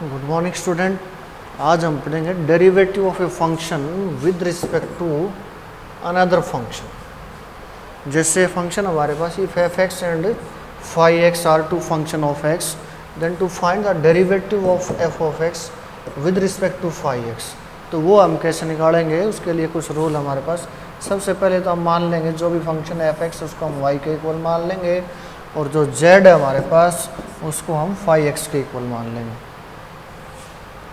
Good morning student, आज हम पढ़ेंगे derivative of a function with respect to another function. जैसे फंक्शन हमारे पास if f x and phi x are two function of x, then to find the derivative of f of x with respect to phi x. तो वो हम कैसे निकालेंगे, उसके लिए कुछ रूल हमारे पास। सबसे पहले तो हम मान लेंगे जो भी फंक्शन है एफ एक्स उसको हम वाई के इक्वल मान लेंगे, और जो जेड है हमारे पास उसको हम फाई एक्स के इक्वल मान लेंगे।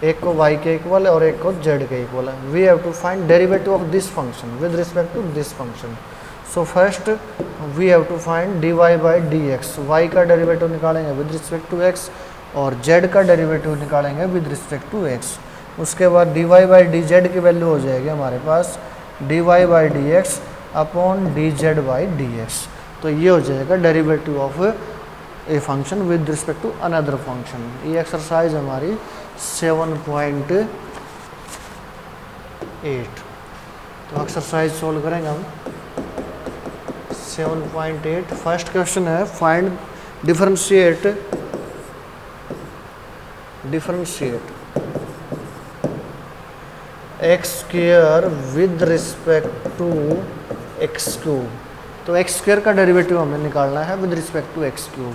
एक को y के इक्वल है और एक को z के इक्वल है। We have to find derivative of this function with respect to this function. So first we have to find dy by d x. Y का डेरिवेटिव निकालेंगे विद रिस्पेक्ट टू x और z का derivative निकालेंगे with respect to x। उसके बाद dy by d z की value हो जाएगी हमारे पास dy by d x upon d z by d x. तो ये हो जाएगा derivative of a function with respect to another function. ये एक्सरसाइज हमारी 7.8। तो एक्सरसाइज सोल्व करेंगे हम 7.8। फर्स्ट क्वेश्चन है find differentiate x square with respect to x cube. तो एक्स स्क्वायर का डेरिवेटिव हमें निकालना है with respect to x cube.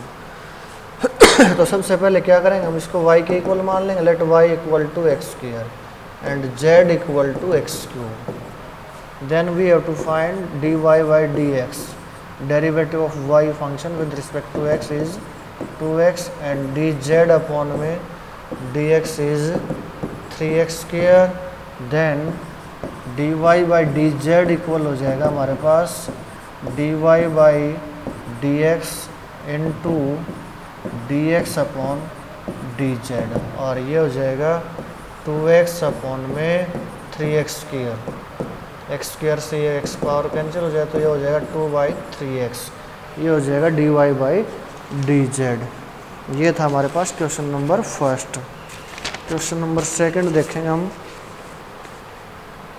तो सबसे पहले क्या करेंगे, हम इसको y के इक्वल मान लेंगे। Let y equal to x square and z equal to x cube. Then we have to find dy by d x. Derivative of y function with respect to x is 2x and dz upon में dx is 3x square. Then dy by dz equal हो जाएगा हमारे पास dy by dx into dx upon dz, और ये हो जाएगा 2x upon में 3x स्क्वायर। x स्क्वायर से ये x पावर कैंसिल हो जाए तो ये हो जाएगा 2/3x। ये हो जाएगा dy बाई dz। ये था हमारे पास question number first. Question number second देखेंगे हम।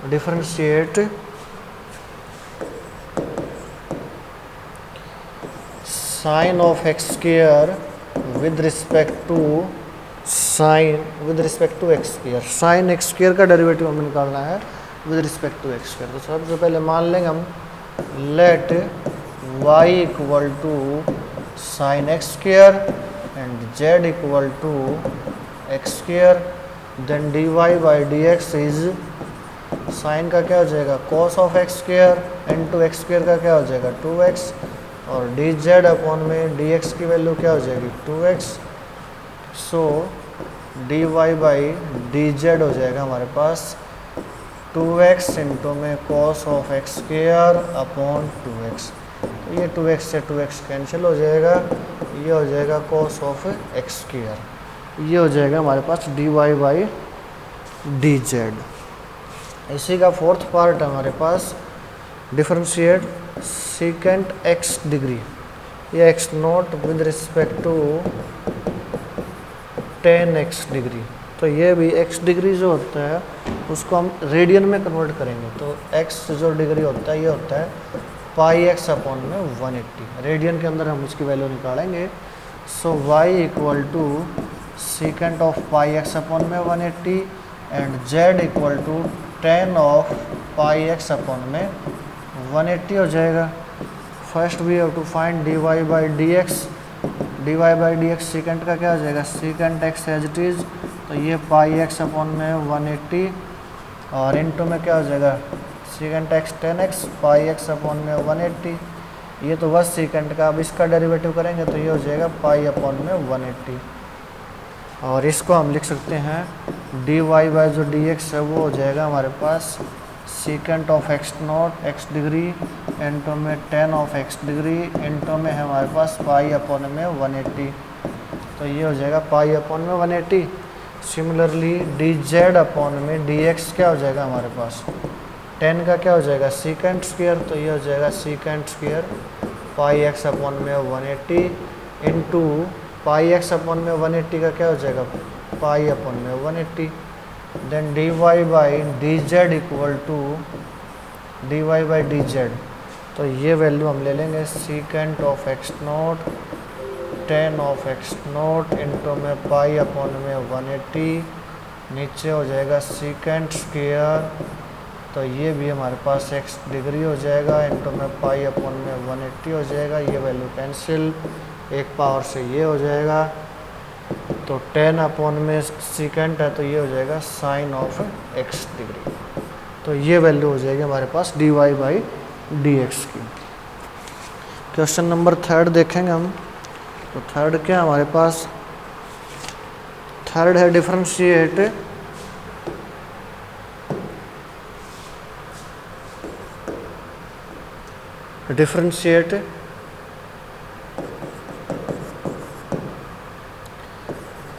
Differentiate sine of x square with respect to x square. Sine x square का डेरिवेटिव हमें निकालना है with respect to x square. तो सबसे पहले मान लेंगे हम let y equal to sine x square and z equal to x square. Then dy by d x is sine का क्या हो जाएगा cos of x square into x square का क्या हो जाएगा 2x, और dz अपॉन में dx की वैल्यू क्या हो जाएगी 2x। So dy by dz हो जाएगा हमारे पास 2x इंटू में cos of x square upon 2x। तो ये 2x से 2x कैंसिल हो जाएगा, ये हो जाएगा कॉस ऑफ एक्स स्क्वायर। ये हो जाएगा हमारे पास dy बाई dz। इसी का फोर्थ पार्ट है हमारे पास डिफरेंशिएट सेकेंड एक्स डिग्री या x naught with respect to 10x degree. तो ये भी x डिग्री जो होता है उसको हम रेडियन में कन्वर्ट करेंगे। तो x जो डिग्री होता है ये होता है पाई एक्स अपॉन में 180। रेडियन के अंदर हम उसकी वैल्यू निकालेंगे। So y equal to second of pi x upon में 180 and z equal to tan of pi x upon में 180 हो जाएगा। First we have to find d y by d x. D y by d x secant का क्या हो जाएगा, secant x as it is, तो ये पाई एक्स अपॉन में 180 और इनटू में क्या हो जाएगा सीकेंट एक्स टेन एक्स पाई एक्स अपॉन में 180। ये तो बस सीकेंट का, अब इसका डेरिवेटिव करेंगे तो ये हो जाएगा पाई अपॉन में 180 और इसको हम लिख सकते हैं डी वाई बाई जो डी एक्स है वो हो जाएगा हमारे पास secant of x not x degree into में tan of x degree into में है हमारे पास पाई अपॉन में 180, तो ये हो जाएगा पाई अपॉन में 180। सिमिलरली डी जेड अपॉन में डी एक्स क्या हो जाएगा हमारे पास, 10 का क्या हो जाएगा सीकेंट स्क्वायर, तो ये हो जाएगा secant square pi x upon में 180 इंटू पाई एक्स अपॉन में 180 का क्या हो जाएगा पाई अपॉन में 180। Then d y by d z equal to d y by d z, तो ये वैल्यू हम ले लेंगे secant of x naught 10 of x naught into में पाई अपॉन में 180, नीचे हो जाएगा सीकेंट स्क्वायर, तो ये भी हमारे पास एक्स डिग्री हो जाएगा इंटू में पाई अपॉन में 180 हो जाएगा। ये वैल्यू कैंसिल, एक पावर से ये हो जाएगा, तो 10 अपॉन में सीकेंट है तो ये हो जाएगा साइन ऑफ एक्स डिग्री, तो ये वैल्यू हो जाएगी हमारे पास d y by d x की। क्वेश्चन नंबर 3 देखेंगे हम, तो थर्ड क्या हमारे पास, थर्ड है differentiate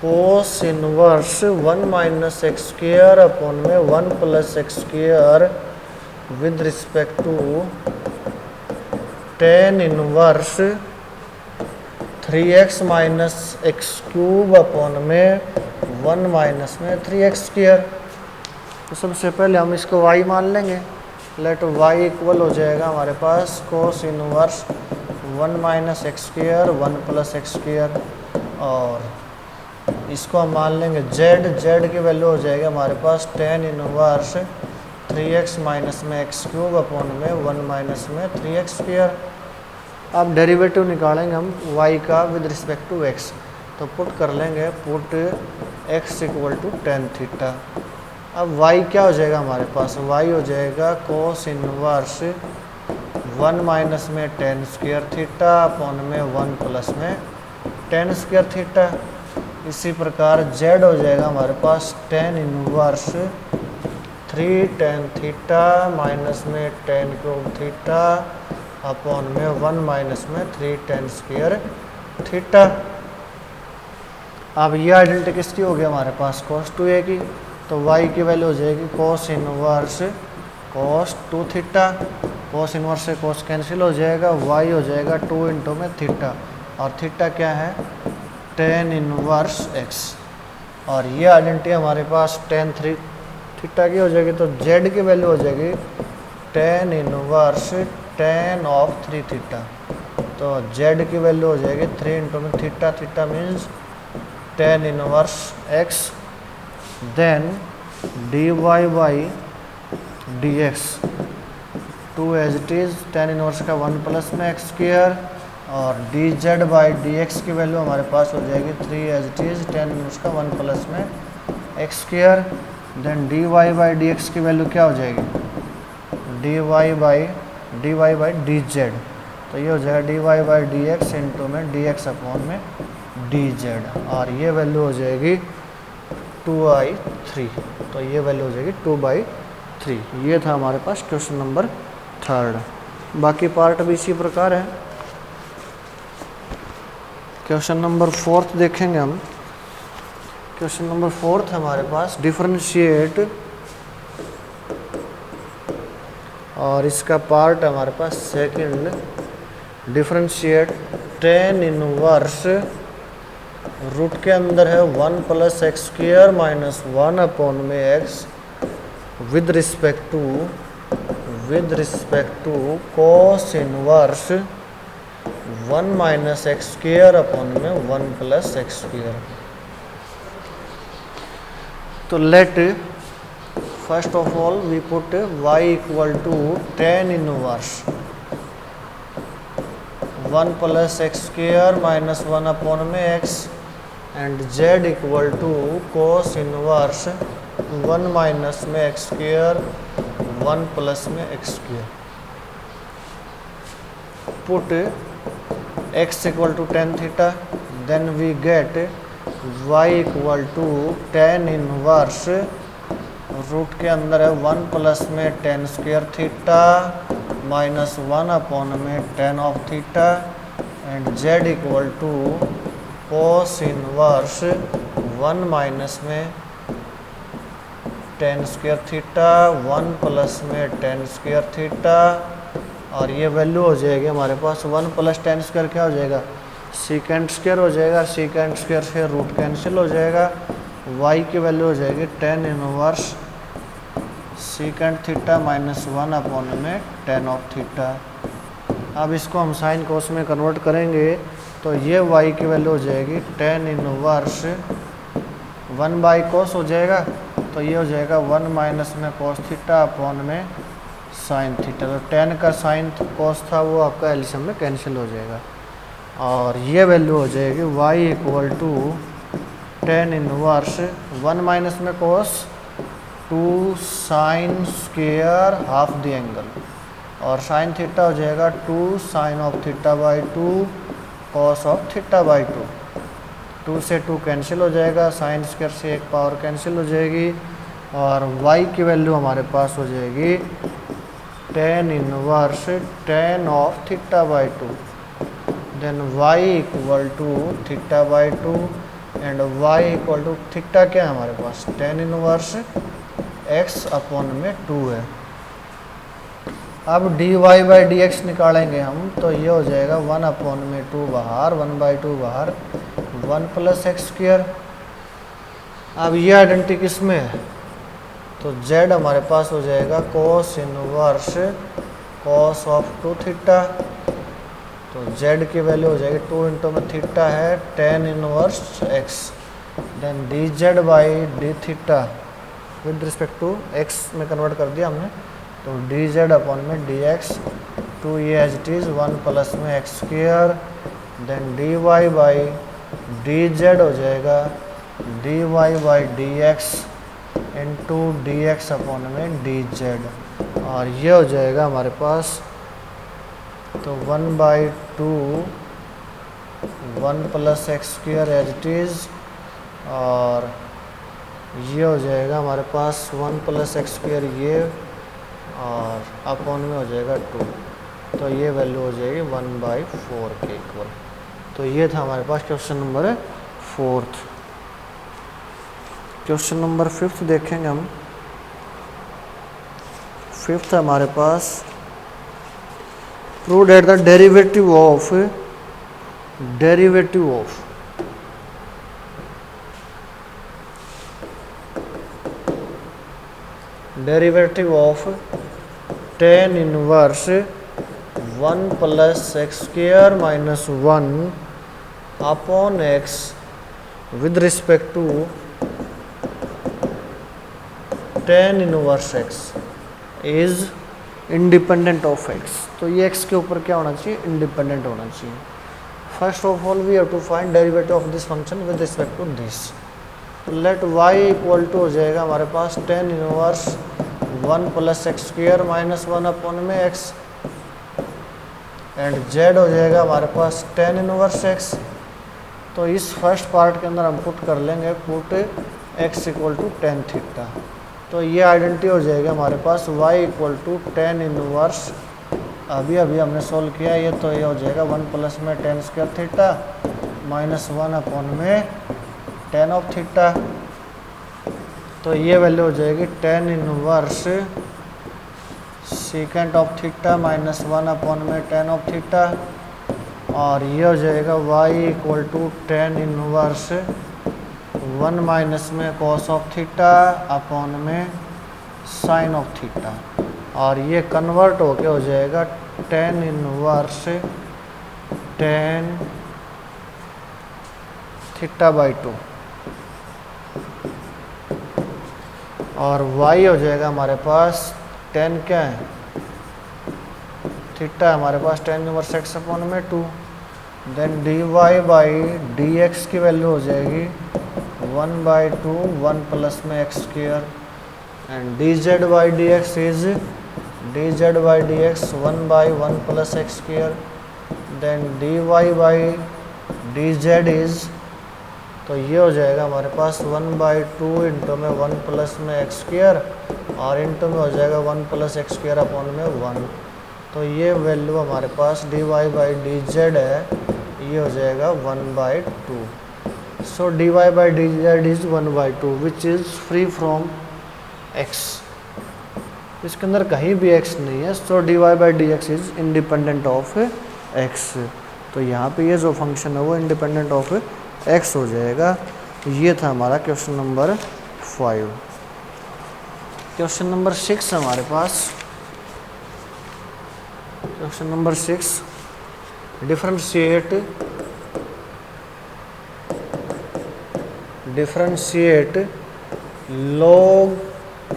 cos inverse 1 minus x square upon में 1 plus x square with respect to tan inverse 3x minus x cube upon में 1 माइनस में 3x स्क्वायर। तो सबसे पहले हम इसको y मान लेंगे, लेट y इक्वल हो जाएगा हमारे पास cos inverse 1 minus x square 1 plus x square, और इसको हम मान लेंगे z की वैल्यू हो जाएगी हमारे पास टेन इनवर्स 3x माइनस में एक्स क्यूब अपॉन में 1 माइनस में 3x स्क्वायर। अब डेरिवेटिव निकालेंगे हम y का विद रिस्पेक्ट टू x, तो पुट कर लेंगे put x equal to tan theta. अब y क्या हो जाएगा हमारे पास, y हो जाएगा कोस इनवर्स 1 माइनस में टेन स्क्वायर थीटा अपॉन में 1 प्लस में टेन स्क्वायर थीटा। इसी प्रकार z हो जाएगा हमारे पास tan inverse 3 tan theta minus में टेन क्यूब थीटा अपॉन में 1 माइनस में 3 टेन स्क्वायर थीटा। अब ये आइडेंटिटी किसकी हो गई हमारे पास cos 2a की, तो y की वैल्यू हो जाएगी cos inverse cos 2 theta, cos inverse से cos कैंसिल हो जाएगा, y हो जाएगा 2 इंटू में थीटा, और थीटा क्या है टेन इनवर्स x, और ये आइडेंटिटी हमारे पास टेन थीटा की हो जाएगी, तो z की वैल्यू हो जाएगी tan inverse tan of 3 theta, तो z की वैल्यू हो जाएगी 3 इंटू में theta, theta means tan inverse x। Then d y by d x two as it is tan inverse का 1 प्लस में एक्स स्क्वायर, और d z by d x की value हमारे पास हो जाएगी 3 as it is tan inverse का 1 plus में x square. Then d y by d x की वैल्यू क्या हो जाएगी, d y by d z, तो ये हो जाएगा d y by d x into में डी एक्स अपॉन में डी जेड, और ये वैल्यू हो जाएगी 2/3, तो ये वैल्यू हो जाएगी 2/3। ये था हमारे पास क्वेश्चन नंबर 3। बाकी पार्ट भी इसी प्रकार है। क्वेश्चन नंबर 4 देखेंगे हम। क्वेश्चन नंबर 4 हमारे पास डिफरेंशिएट, और इसका पार्ट हमारे पास second, differentiate tan inverse root के अंदर है 1 plus x square minus 1 upon में x with respect to cos inverse 1 minus x square upon में 1 प्लस एक्स स्क्वायर। तो let first of all we put y equal to tan inverse 1 plus x square minus 1 upon में x and z equal to cos inverse 1 minus में x square 1 plus में x square. Put x equal to tan theta, then we get y equal to tan inverse root के अंदर है 1 plus में tan square theta minus 1 upon में tan of theta and z equal to cos inverse 1 minus में tan square theta 1 plus में tan square theta. और ये value हो जाएगी हमारे पास 1 प्लस tan स्क्वेयर क्या हो जाएगा, सीकेंड स्क्वेयर हो जाएगा, सीकेंड स्क्वेयर से रूट कैंसिल हो जाएगा, y की वैल्यू हो जाएगी tan inverse secant theta minus 1 upon में tan ऑफ थीटा। अब इसको हम साइन कोस में कन्वर्ट करेंगे तो ये y की वैल्यू हो जाएगी tan इनवर्स 1 बाई कोस हो जाएगा, तो ये हो जाएगा 1 माइनस में कोस थीटा अपॉन में साइन थीटा। तो tan का साइन कोस था वो आपका एलसीएम में कैंसिल हो जाएगा और ये वैल्यू हो जाएगी y equal to tan inverse 1 minus में cos 2 sine square half the angle और साइन थीटा हो जाएगा 2 sine of theta by 2 cos of theta by 2। 2 से 2 कैंसिल हो जाएगा, साइन स्क्वेयर से एक पावर कैंसिल हो जाएगी और y की वैल्यू हमारे पास हो जाएगी tan inverse tan of theta by 2, then y equal to theta by 2 and y equal to theta क्या है हमारे पास tan इनवर्स x अपॉन में 2 है। अब dy बाई डी एक्स निकालेंगे हम तो ये हो जाएगा 1 अपॉन में 2 बाहर 1 बाई 2 बाहर 1 प्लस एक्स स्क्वेयर। अब ये आइडेंटिटी किस में है तो z हमारे पास हो जाएगा cos inverse cos of 2 theta, तो z की वैल्यू हो जाएगी 2 इंटू में थीटा है tan inverse x, then d z by d theta with respect to x में कन्वर्ट कर दिया हमने, तो डी जेड अपॉन में डी एक्स 2 ये एज इट इज़ 1 प्लस में x square, then d y by d z हो जाएगा d y by d x into d x upon में डी जेड और ये हो जाएगा हमारे पास तो 1 by 2 1 plus x square as it is और ये हो जाएगा हमारे पास 1 प्लस एक्स स्क्वेयर ये और अपॉन में हो जाएगा 2, तो ये वैल्यू हो जाएगी 1 बाई 4 के इक्वल। तो ये था हमारे पास क्वेश्चन नंबर 4। क्वेश्चन नंबर 5 देखेंगे हम। 5 हमारे पास prove that the derivative of tan inverse 1 plus x square minus 1 upon x with respect to tan inverse x is independent of x। तो ये x के ऊपर क्या होना चाहिए, इंडिपेंडेंट होना चाहिए। First of all we have to find derivative of this function with respect to this. Let y equal to हो जाएगा हमारे पास tan inverse 1 plus x square minus 1 upon में x एंड z हो जाएगा हमारे पास tan इनवर्स x। तो इस फर्स्ट पार्ट के अंदर हम पुट कर लेंगे put x equal to tan theta, तो ये आइडेंटिटी हो जाएगा हमारे पास y equal to tan inverse अभी हमने सोल्व किया ये, तो ये हो जाएगा 1 प्लस में tan square theta minus 1 upon में tan ऑफ थीटा। तो ये वैल्यू हो जाएगी tan inverse secant of theta minus 1 upon में tan ऑफ थीटा और ये हो जाएगा y equal to tan inverse 1 minus में cos ऑफ थीटा अपॉन में साइन ऑफ थीटा और ये कन्वर्ट होके हो जाएगा tan inverse tan theta by 2। और y हो जाएगा हमारे पास टेन क्या है, थीटा है हमारे पास टेन इनवर्स x अपॉन में 2। देन dy बाई dx की वैल्यू हो जाएगी 1/2 1 प्लस में x square and dz by dx is dz by dx 1/1 plus x square. Then dy by dz is, तो ये हो जाएगा हमारे पास 1/2 इंटू में 1 प्लस में एक्स स्क्र और इंटू में हो जाएगा 1 प्लस एक्स स्क्र अपॉन में 1। तो ये वैल्यू हमारे पास dy बाई dz है, ये हो जाएगा 1/2। सो dy by dz is 1/2 which is free from x। इसके अंदर कहीं भी x नहीं है, सो dy by dx is independent of x। तो यहाँ पे ये जो फंक्शन है वो इंडिपेंडेंट ऑफ x हो जाएगा। ये था हमारा क्वेश्चन नंबर 5। क्वेश्चन नंबर 6 हमारे पास, question number 6, differentiate log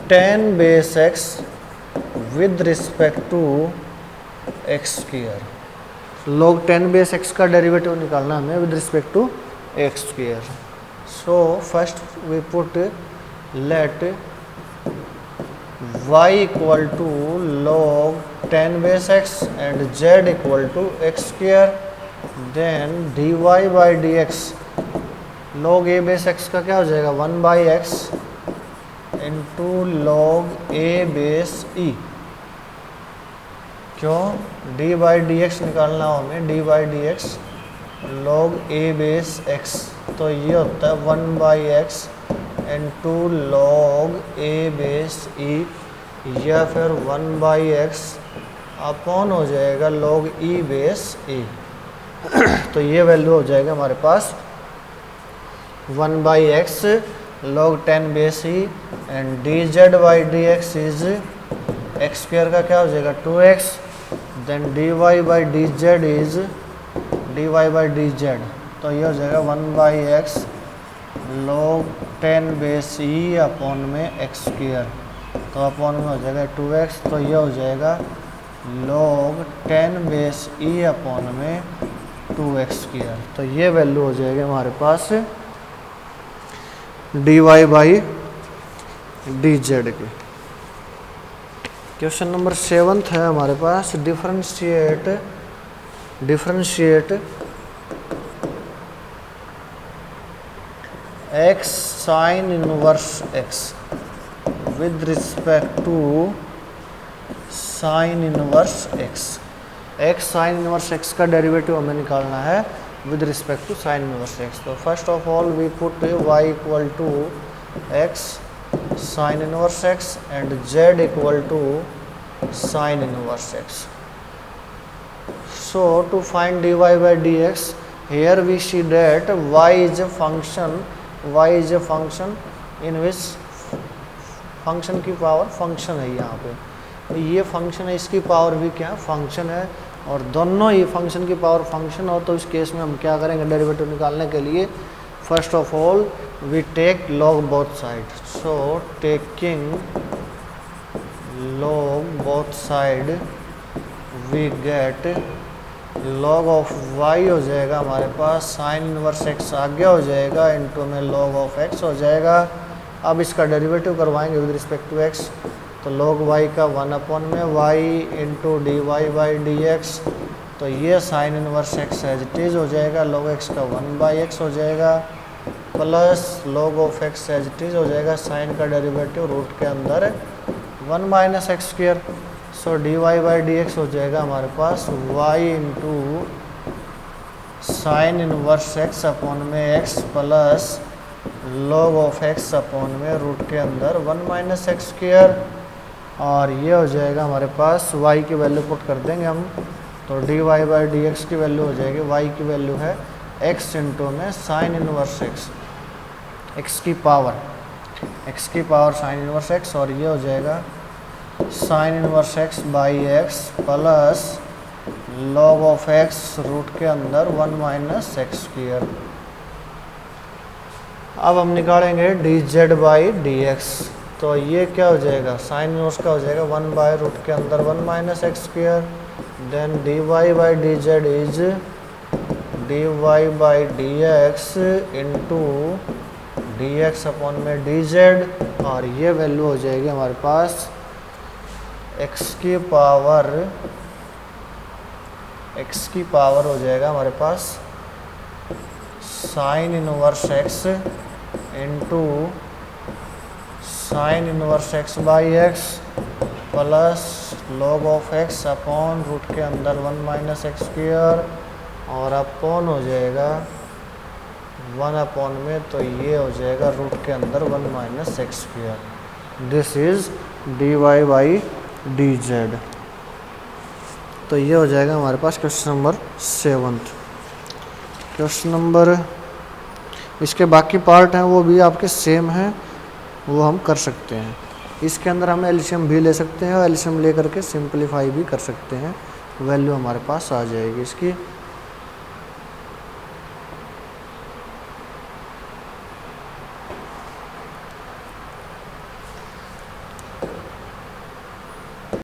10 base x with respect to x square। log 10 base x का डेरिवेटिव निकालना हमें with respect to x square। So first we put let y equal to log 10 base x and z equal to x square। Then dy by dx log a base x का क्या हो जाएगा 1/x into log a base e। क्यों, d by d x निकालना हो हमें, d by d x log a base x, तो ये होता है 1/x into log a base e या फिर 1/x अपॉन हो जाएगा log e base e। तो ये वैल्यू हो जाएगा हमारे पास 1/x log 10 base e and dz by dx is x square का क्या हो जाएगा 2x। Then dy by dz is dy by dz, तो ये हो जाएगा 1/x log 10 base e upon में x स्क्वायर, तो अपॉन में हो जाएगा 2x, तो ये हो जाएगा log 10 base e अपॉन में 2x स्क्वायर। तो ये वैल्यू हो जाएगी हमारे पास dy बाई dz की। क्वेश्चन नंबर 7 है हमारे पास, differentiate x sine inverse x with respect to sine inverse x। x sine inverse x का डेरिवेटिव हमें निकालना है with respect to sine inverse x। तो first of all we put y equal to x sine inverse x and z equal to sine inverse x। So to find dy by dx, here we see that y is a function in which function की power function है यहाँ पे, तो ये function है, इसकी power भी क्या फंक्शन है, और दोनों ही फंक्शन की पावर फंक्शन हो। तो इस केस में हम क्या करेंगे डेरिवेटिव निकालने के लिए, first of all we take log both side. So taking log both side we get log of y हो जाएगा हमारे पास साइन इनवर्स x आगे हो जाएगा इंटू में log ऑफ x हो जाएगा। अब इसका डेरिवेटिव करवाएंगे विद रिस्पेक्ट टू x, तो log y का 1 अपॉन में y into d y by d x, तो ये sine inverse x as it is हो जाएगा, log x का 1/x हो जाएगा plus log of x as it is हो जाएगा, साइन का डेरिवेटिव रूट के अंदर 1 minus x square. So d y by d x हो जाएगा हमारे पास y into sine inverse x upon में x plus log of x upon में रूट के अंदर 1 माइनस एक्स स्क्वायर, और ये हो जाएगा हमारे पास y की वैल्यू पुट कर देंगे हम, तो d y by d x की वैल्यू हो जाएगी, y की वैल्यू है x इंटू में साइन इनवर्स x की पावर साइन इनवर्स x, और ये हो जाएगा sine inverse x by x plus log of x root के अंदर 1 माइनस एक्स स्क्वायर। अब हम निकालेंगे dz बाई डी एक्स। तो ये क्या हो जाएगा, साइन इनवर्स का हो जाएगा 1 बाय रूट के अंदर 1 minus x square, then d y by d z is d y by d x into d x upon में डी जेड, और ये वैल्यू हो जाएगी हमारे पास x की पावर हो जाएगा हमारे पास sine inverse x into sine inverse x by x plus log of x upon root के अंदर 1 माइनस एक्स स्क्वायर, और अपॉन हो जाएगा 1 अपॉन में, तो ये हो जाएगा रूट के अंदर 1 minus x square. This is d y by d z. तो ये हो जाएगा हमारे पास क्वेश्चन नंबर 7। क्वेश्चन नंबर, इसके बाकी पार्ट हैं वो भी आपके सेम हैं, वो हम कर सकते हैं। इसके अंदर हम एलसीएम भी ले सकते हैं और एलसीएम ले करके सिंपलीफाई भी कर सकते हैं, वैल्यू हमारे पास आ जाएगी इसकी।